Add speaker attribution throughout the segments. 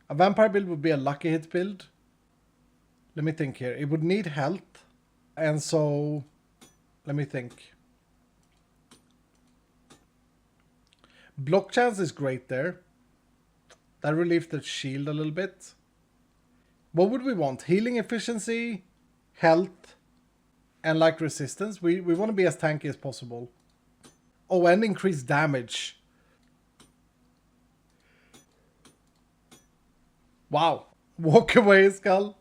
Speaker 1: A vampire build would be a lucky hit build. Let me think here. It would need health. And so, let me think. Block chance is great there. That relieves the shield a little bit. What would we want? Healing efficiency, health, and like resistance. We want to be as tanky as possible. Oh, and increase damage. Wow. Walk away, Iskall.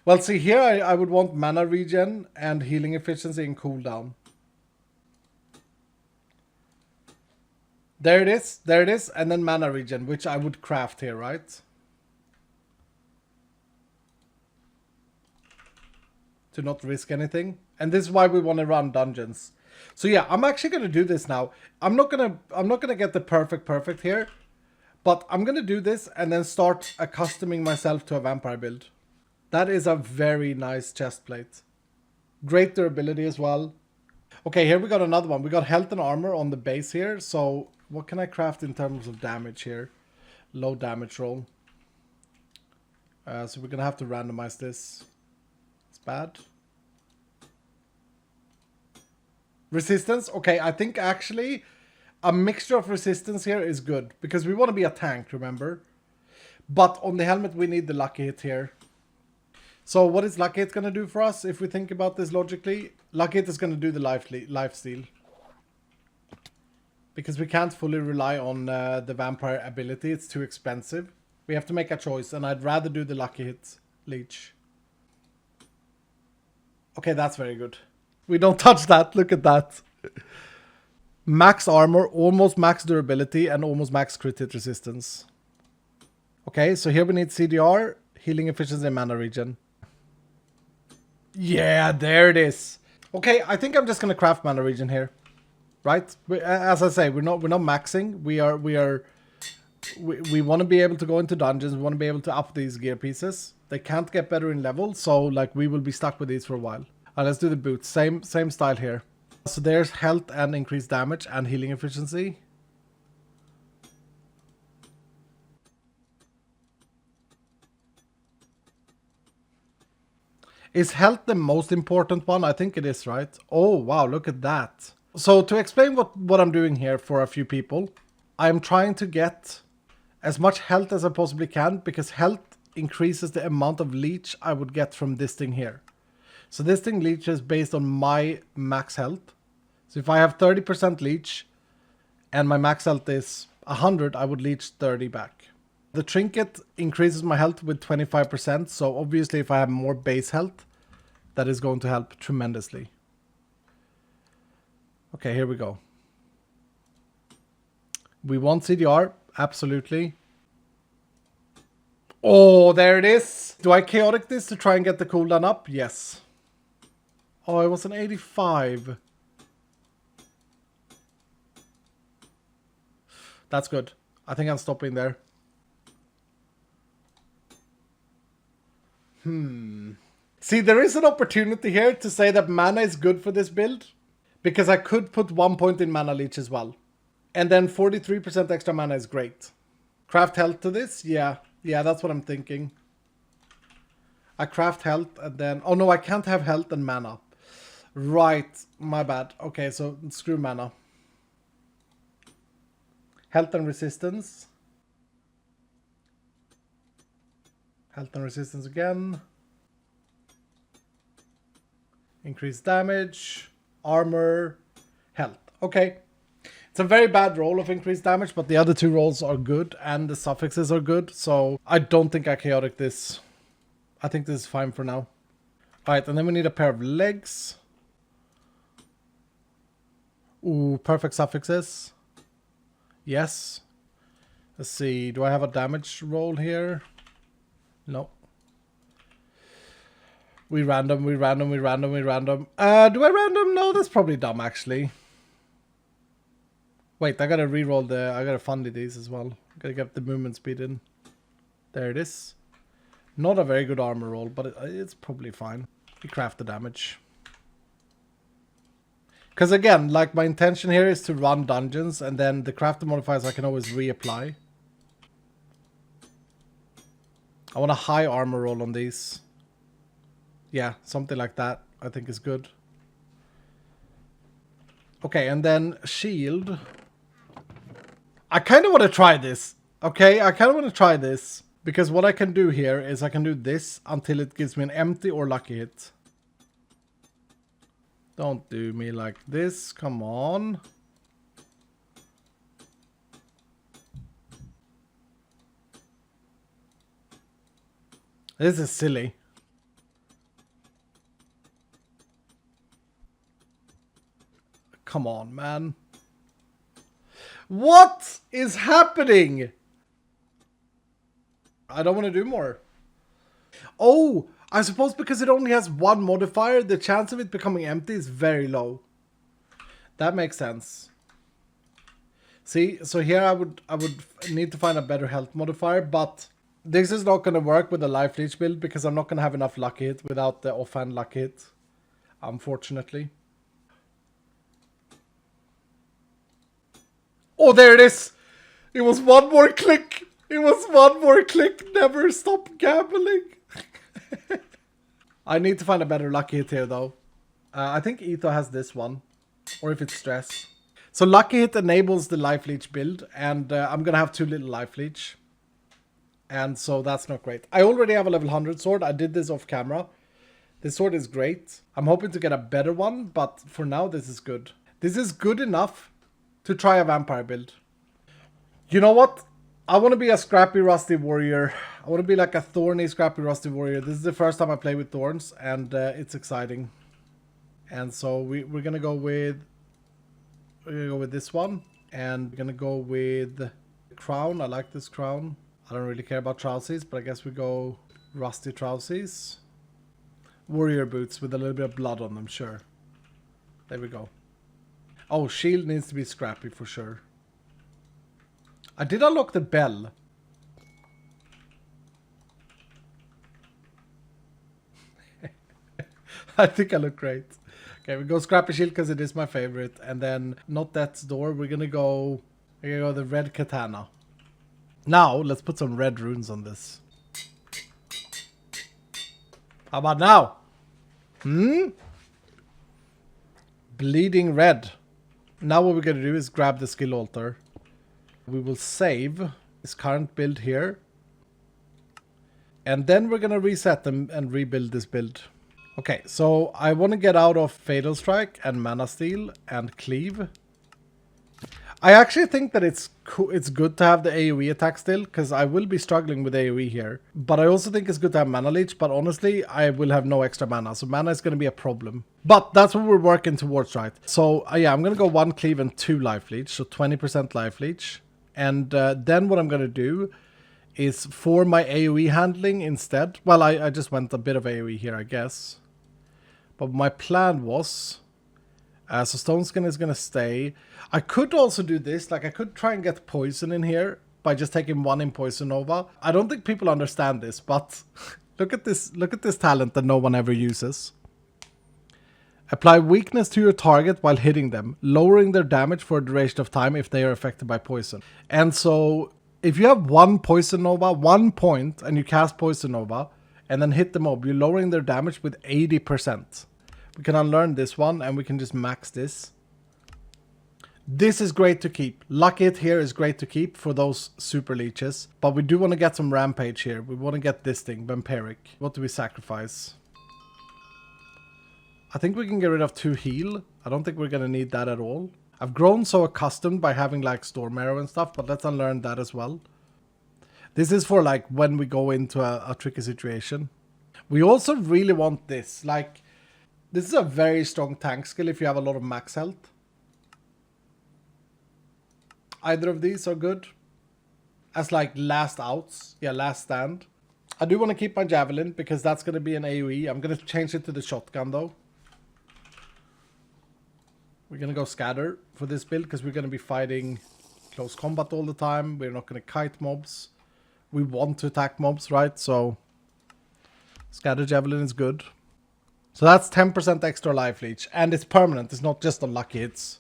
Speaker 1: Well, see, here I would want mana regen and healing efficiency and cooldown. There it is. There it is. And then mana regen, which I would craft here, right? To not risk anything. And this is why we want to run dungeons. So yeah, I'm actually going to do this now. I'm not going to get the perfect here. But I'm going to do this and then start accustoming myself to a vampire build. That is a very nice chest plate. Great durability as well. Okay, here we got another one. We got health and armor on the base here. So what can I craft in terms of damage here? Low damage roll. So we're going to have to randomize this. It's bad. Resistance. Okay, I think actually a mixture of resistance here is good. Because we want to be a tank, remember? But on the helmet we need the lucky hit here. So what is lucky hit going to do for us if we think about this logically? Lucky hit is going to do the life steal. Because we can't fully rely on the vampire ability. It's too expensive. We have to make a choice. And I'd rather do the lucky hit leech. Okay, that's very good. We don't touch that. Look at that. Max armor, almost max durability, and almost max crit hit resistance. Okay, so here we need CDR, healing efficiency, and mana regen. Yeah, there it is. Okay, I think I'm just gonna craft mana regen here, right? As I say, we're not maxing. We want to be able to go into dungeons. We want to be able to up these gear pieces. They can't get better in level, so like we will be stuck with these for a while. Alright, let's do the boots. Same style here. So there's health and increased damage and healing efficiency. Is health the most important one? I think it is, right? Oh, wow, look at that. So to explain what I'm doing here for a few people, I'm trying to get as much health as I possibly can because health increases the amount of leech I would get from this thing here. So this thing leeches based on my max health. So if I have 30% leech and my max health is 100, I would leech 30 back. The trinket increases my health with 25%, so obviously if I have more base health, that is going to help tremendously. Okay, here we go. We want CDR, absolutely. Oh, there it is. Do I chaotic this to try and get the cooldown up? Yes. Oh, it was an 85. That's good. I think I'm stopping there. See, there is an opportunity here to say that mana is good for this build. Because I could put 1 point in mana leech as well. And then 43% extra mana is great. Craft health to this? Yeah. Yeah, that's what I'm thinking. I craft health and then... Oh no, I can't have health and mana. Right. My bad. Okay, so screw mana. Health and resistance. Health and resistance again. Increased damage. Armor. Health. Okay. It's a very bad roll of increased damage, but the other two rolls are good and the suffixes are good. So I don't think I chaotic this. I think this is fine for now. Alright, and then we need a pair of legs. Ooh, perfect suffixes. Yes. Let's see. Do I have a damage roll here? No. We random. Do I random? No, that's probably dumb actually. Wait, I gotta reroll I gotta fundy these as well. Gotta get the movement speed in. There it is. Not a very good armor roll, but it's probably fine. We craft the damage. Because again, like my intention here is to run dungeons and then the crafting modifiers I can always reapply. I want a high armor roll on these. Yeah, something like that I think is good. Okay, and then shield. I kind of want to try this. Okay, I kind of want to try this. Because what I can do here is I can do this until it gives me an empty or lucky hit. Don't do me like this. Come on. This is silly. Come on, man. What is happening? I don't want to do more. Oh, I suppose because it only has one modifier, the chance of it becoming empty is very low. That makes sense. See, so here I would need to find a better health modifier, but this is not going to work with the life leech build because I'm not going to have enough lucky hit without the offhand lucky hit, unfortunately. Oh, there it is! It was one more click! It was one more click! Never stop gambling! I need to find a better lucky hit here, though. I think Etho has this one. Or if it's stress. So lucky hit enables the life leech build, and I'm gonna have 2 little life leech. And so that's not great. I already have a level 100 sword. I did this off camera. This sword is great. I'm hoping to get a better one, but for now this is good. This is good enough to try a vampire build. You know what? I want to be a scrappy rusty warrior. I want to be like a thorny scrappy rusty warrior. This is the first time I play with thorns, and it's exciting. And so we're gonna go with this one, and we're gonna go with the crown. I like this crown. I don't really care about trousies, but I guess we go rusty trousies. Warrior boots with a little bit of blood on them, sure. There we go. Oh, shield needs to be scrappy for sure. I did unlock the bell. I think I look great. Okay, we go scrappy shield because it is my favorite. And then not death's door. We're gonna go the red katana. Now let's put some red runes on this. How about now? Bleeding red. Now what we're gonna do is grab the skill altar. We will save this current build here. And then we're gonna reset them and rebuild this build. Okay, so I want to get out of Fatal Strike and Mana Steal and Cleave. I actually think that it's good to have the AoE attack still, because I will be struggling with AoE here. But I also think it's good to have Mana Leech, but honestly, I will have no extra mana, so mana is going to be a problem. But that's what we're working towards, right? So yeah, I'm going to go 1 Cleave and 2 Life Leech, so 20% Life Leech. And then what I'm going to do is for my AoE handling instead. Well, I just went a bit of AoE here, I guess. But my plan was, so Stone Skin is going to stay. I could also do this, like I could try and get poison in here by just taking 1 in Poison Nova. I don't think people understand this, but look at this talent that no one ever uses. Apply weakness to your target while hitting them, lowering their damage for a duration of time if they are affected by poison. And so if you have 1 Poison Nova, 1 point, and you cast Poison Nova, and then hit the mob, you're lowering their damage with 80%. We can unlearn this one, and we can just max this. This is great to keep. Lucky hit here is great to keep for those super leeches. But we do want to get some rampage here. We want to get this thing, Vampiric. What do we sacrifice? I think we can get rid of 2 heal. I don't think we're going to need that at all. I've grown so accustomed by having like Storm Arrow and stuff, but let's unlearn that as well. This is for like when we go into a tricky situation. We also really want this. Like, this is a very strong tank skill if you have a lot of max health. Either of these are good. As like last outs. Yeah, last stand. I do want to keep my Javelin because that's going to be an AoE. I'm going to change it to the shotgun though. We're going to go Scatter for this build because we're going to be fighting close combat all the time. We're not going to kite mobs. We want to attack mobs, right? So Scatter Javelin is good. So that's 10% extra life leech. And it's permanent. It's not just on lucky hits.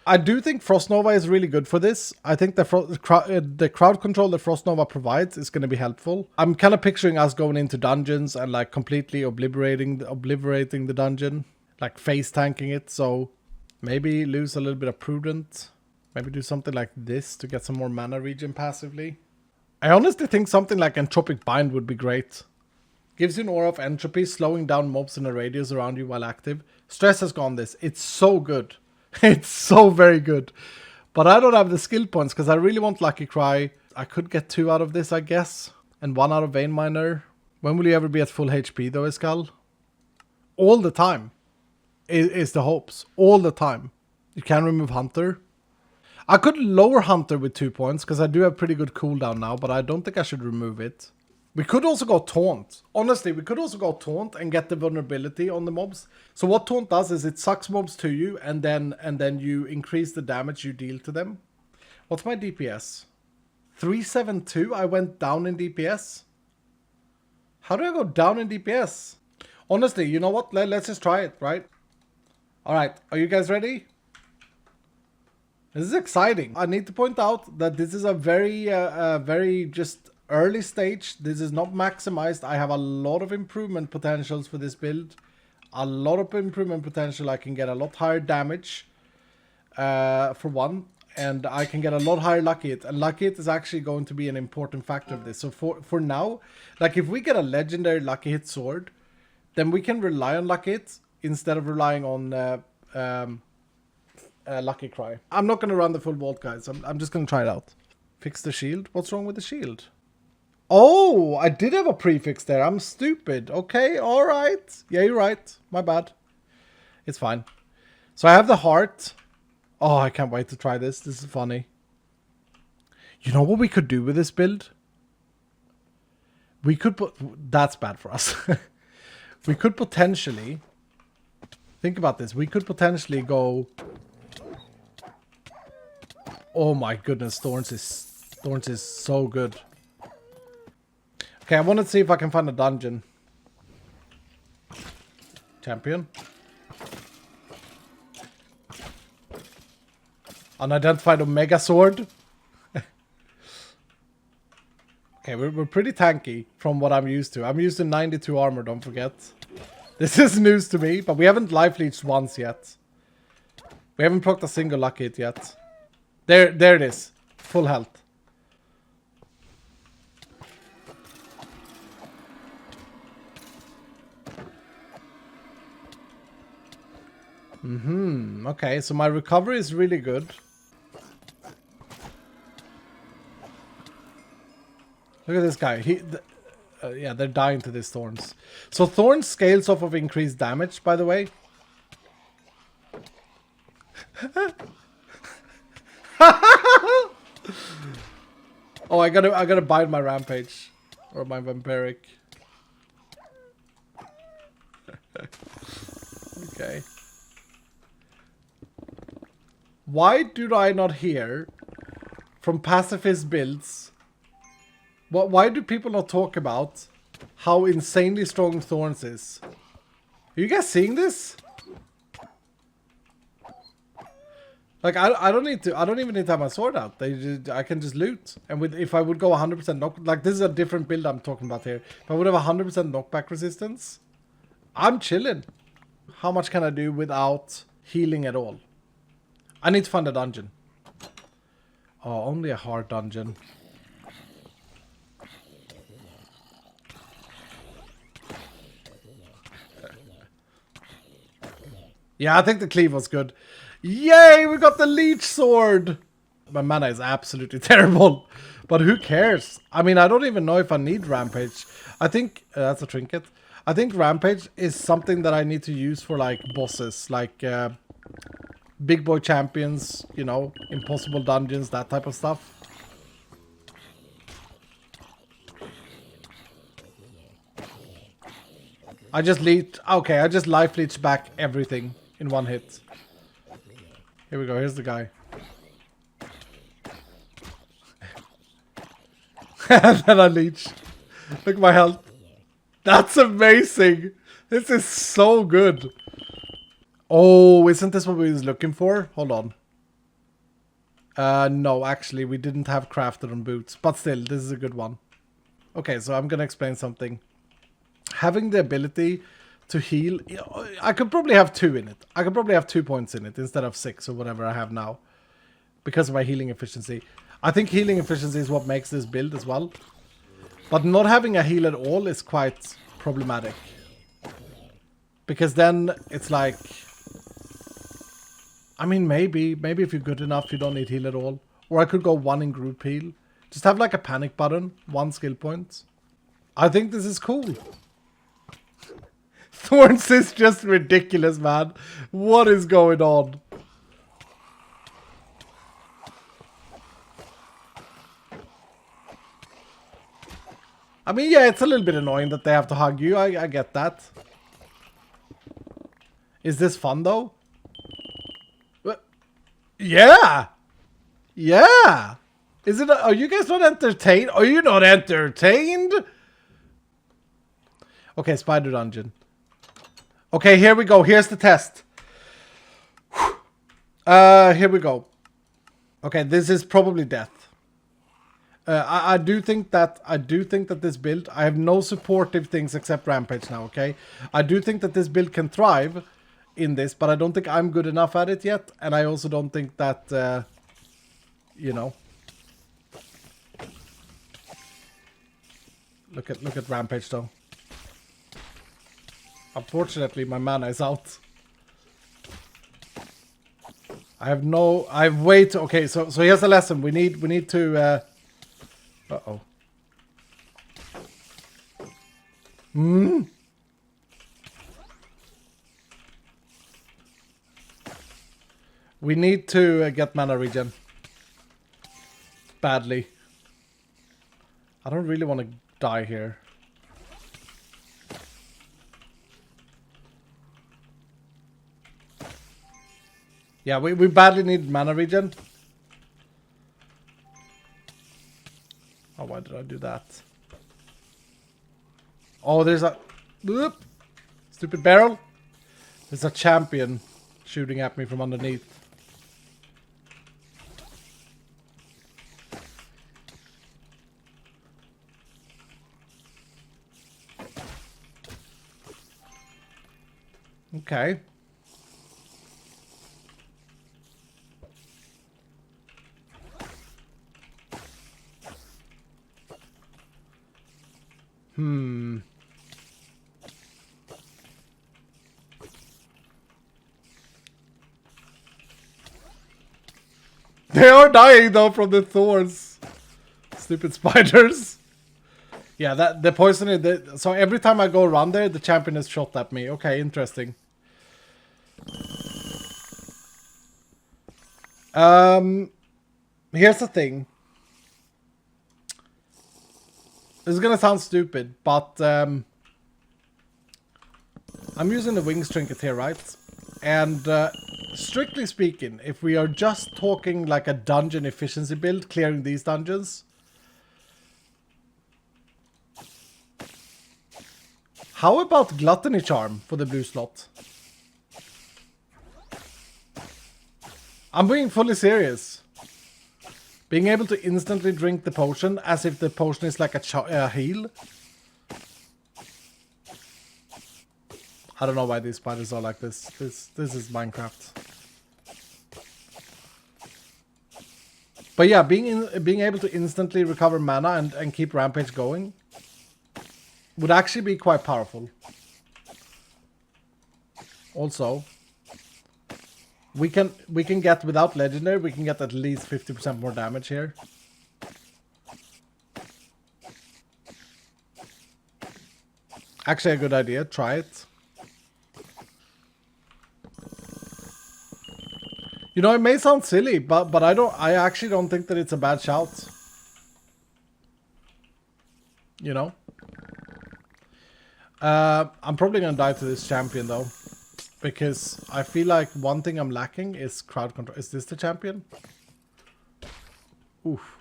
Speaker 1: I do think Frost Nova is really good for this. I think the crowd control that Frost Nova provides is going to be helpful. I'm kind of picturing us going into dungeons and like completely obliterating the dungeon, like face tanking it. So maybe lose a little bit of prudent. Maybe do something like this to get some more mana regen passively. I honestly think something like Entropic Bind would be great. Gives you an aura of entropy, slowing down mobs in a radius around you while active. Stress has gone this. It's so good. It's so very good. But I don't have the skill points because I really want Lucky Cry. I could get 2 out of this, I guess. And 1 out of Vein Miner. When will you ever be at full HP though, Iskall? All the time. Is the hopes. All the time. You can remove Hunter. I could lower Hunter with 2 points because I do have pretty good cooldown now. But I don't think I should remove it. We could also go Taunt. Honestly, we could also go Taunt and get the vulnerability on the mobs. So what Taunt does is it sucks mobs to you and then you increase the damage you deal to them. What's my DPS? 372? I went down in DPS? How do I go down in DPS? Honestly, you know what? Let's just try it, right? Alright, are you guys ready? This is exciting. I need to point out that this is a very just early stage. This is not maximized. I have a lot of improvement potentials for this build. A lot of improvement potential. I can get a lot higher damage for one. And I can get a lot higher lucky hit. And lucky hit is actually going to be an important factor of this. So for now, like if we get a legendary lucky hit sword, then we can rely on lucky hit instead of relying on Lucky Cry. I'm not going to run the full vault, guys. I'm just going to try it out. Fix the shield. What's wrong with the shield? Oh, I did have a prefix there. I'm stupid. Okay, all right. Yeah, you're right. My bad. It's fine. So I have the heart. Oh, I can't wait to try this. This is funny. You know what we could do with this build? We could put... That's bad for us. We could potentially... Think about this. We could potentially go... Oh my goodness, Thorns is so good. Okay, I want to see if I can find a dungeon. Champion. Unidentified Omega Sword. Okay, we're pretty tanky from what I'm used to. I'm used to 92 armor, don't forget. This is news to me, but we haven't life leeched once yet. We haven't procced a single lucky hit yet. There it is. Full health. Okay, so my recovery is really good. Look at this guy. Yeah, they're dying to these thorns. So thorns scales off of increased damage, by the way. Oh, I gotta bite my rampage or my vampiric. Okay. Why do I not hear from pacifist builds? Why do people not talk about how insanely strong Thorns is? Are you guys seeing this? Like I don't even need to have my sword out. I can just loot. And if I would go 100% knock, like this is a different build I'm talking about here. If I would have 100% knockback resistance, I'm chilling. How much can I do without healing at all? I need to find a dungeon. Oh, only a hard dungeon. Yeah, I think the cleave was good. Yay, we got the leech sword! My mana is absolutely terrible. But who cares? I mean, I don't even know if I need rampage. I think that's a trinket. I think rampage is something that I need to use for like bosses, like big boy champions, you know, impossible dungeons, that type of stuff. I just life leech back everything in one hit. Here we go, here's the guy. And then I leech. Look at my health. That's amazing. This is so good. Oh, isn't this what we was looking for? Hold on. No, actually, we didn't have crafted on boots. But still, this is a good one. Okay, so I'm going to explain something. Having the ability to heal... I could probably have 2 in it. I could probably have 2 points in it instead of 6 or whatever I have now. Because of my healing efficiency. I think healing efficiency is what makes this build as well. But not having a heal at all is quite problematic. Because then it's like... I mean, maybe if you're good enough, you don't need heal at all. Or I could go 1 in group heal. Just have like a panic button, 1 skill point. I think this is cool. Thorns is just ridiculous, man. What is going on? I mean, yeah, it's a little bit annoying that they have to hug you. I get that. Is this fun, though? Yeah! Yeah! Is it? Are you guys not entertained? Are you not entertained? Okay, spider dungeon. Okay, here we go. Here's the test. Here we go. Okay, this is probably death. I do think that this build, I have no supportive things except rampage now, okay? I do think that this build can thrive in this, but I don't think I'm good enough at it yet, and I also don't think that you know. Look at rampage though. Unfortunately, my mana is out. I've way too... Okay, so here's a lesson. We need to uh-oh. We need to get mana regen. Badly. I don't really want to die here. Yeah, we badly need mana regen. Oh, why did I do that? Oh, there's a... Whoop, stupid barrel. There's a champion shooting at me from underneath. Okay. They are dying though from the thorns. Stupid spiders. Yeah, that the poison is so every time I go around there, the champion is shot at me. Okay, interesting. Here's the thing. This is gonna sound stupid, but I'm using the wings trinket here, right? And strictly speaking, if we are just talking like a dungeon efficiency build, clearing these dungeons, how about gluttony charm for the blue slot? I'm being fully serious. Being able to instantly drink the potion as if the potion is like a heal. I don't know why these spiders are like this. This is Minecraft. But yeah, being able to instantly recover mana and keep rampage going would actually be quite powerful. Also, we can get, without legendary, we can get at least 50% more damage here. Actually a good idea, try it. You know, it may sound silly, but I actually don't think that it's a bad shout. You know? I'm probably gonna die to this champion though. Because I feel like one thing I'm lacking is crowd control. Is this the champion? Oof.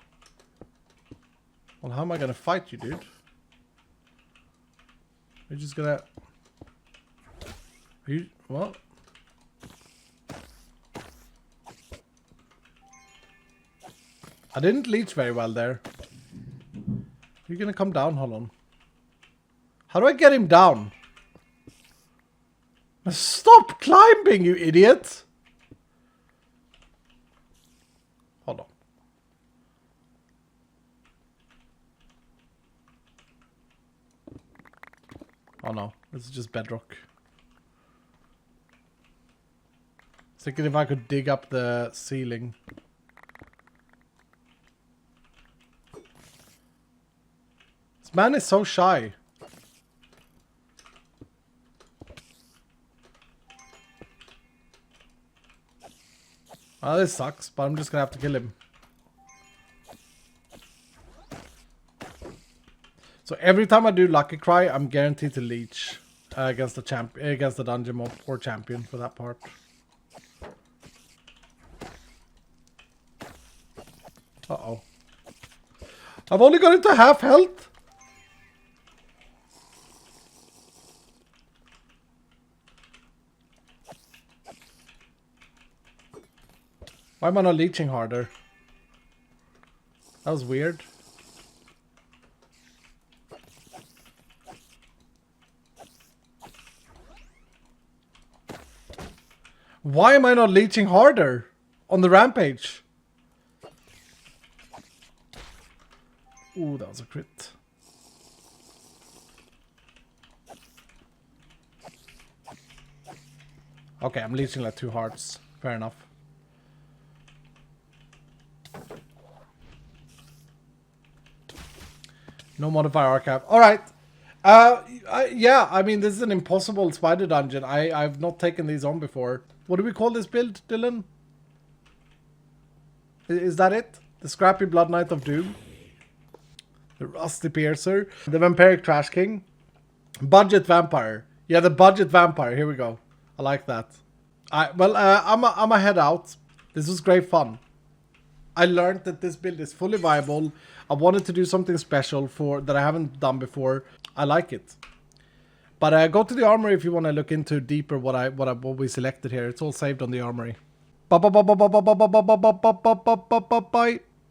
Speaker 1: Well, how am I gonna fight you, dude? You're just gonna... Are you... What? I didn't leech very well there. You're gonna come down, hold on. How do I get him down? Stop climbing, you idiot! Hold on. Oh no, this is just bedrock. Thinking if I could dig up the ceiling. This man is so shy. Oh, this sucks, but I'm just gonna have to kill him. So every time I do Lucky Cry, I'm guaranteed to leech against the dungeon mob or champion for that part. Uh-oh. I've only got into half health. Why am I not leeching harder? That was weird. Why am I not leeching harder on the rampage? Ooh, that was a crit. Okay, I'm leeching like 2 hearts. Fair enough. No modifier archive. Alright. Yeah, I mean, this is an impossible spider dungeon. I've not taken these on before. What do we call this build, Dylan? Is that it? The Scrappy Blood Knight of Doom? The Rusty Piercer? The Vampiric Trash King? Budget Vampire. Yeah, the Budget Vampire. Here we go. I like that. I'm a head out. This was great fun. I learned that this build is fully viable. I wanted to do something special that I haven't done before. I like it. But go to the armory if you want to look into deeper what we selected here. It's all saved on the armory. Bye.